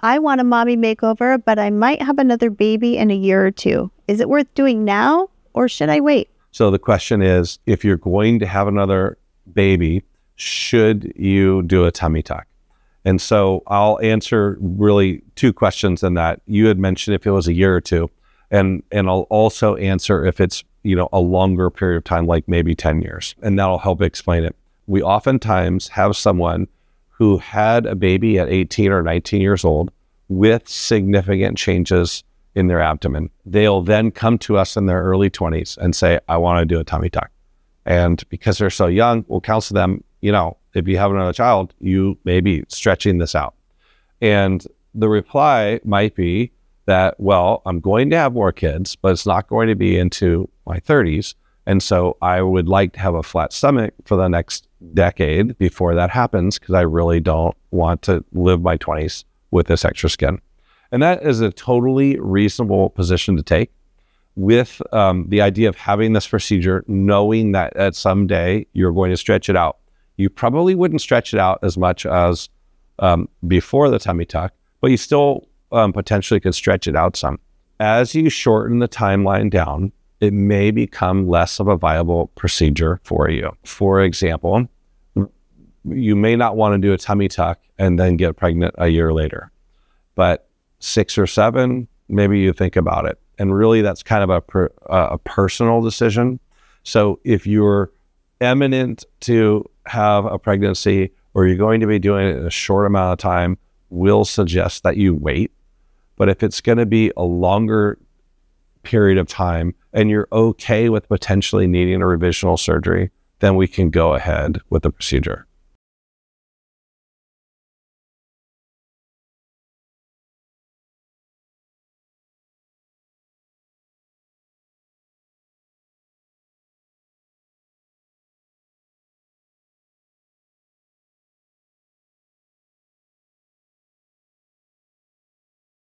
I want a mommy makeover, but I might have another baby in a year or two. Is it worth doing now or should I wait? So the question is, if you're going to have another baby, should you do a tummy tuck? And so I'll answer really two questions in that. You had mentioned if it was a year or two, and I'll also answer if it's, a longer period of time, like maybe 10 years, and that'll help explain it. We oftentimes have someone who had a baby at 18 or 19 years old with significant changes in their abdomen. They'll then come to us in their early 20s and say, I want to do a tummy tuck. And because they're so young, we'll counsel them, if you have another child, you may be stretching this out. And the reply might be that, well, I'm going to have more kids, but it's not going to be into my 30s. And so I would like to have a flat stomach for the next decade before that happens, because I really don't want to live my 20s with this extra skin. And that is a totally reasonable position to take, with the idea of having this procedure, knowing that at some day you're going to stretch it out. You probably wouldn't stretch it out as much as before the tummy tuck, but you still potentially could stretch it out some. As you shorten the timeline down, it may become less of a viable procedure for you. For example, you may not want to do a tummy tuck and then get pregnant a year later, but 6 or 7, maybe you think about it. And really that's kind of a personal decision. So if you're imminent to have a pregnancy, or you're going to be doing it in a short amount of time, we'll suggest that you wait. But if it's going to be a longer period of time and you're okay with potentially needing a revisional surgery, then we can go ahead with the procedure.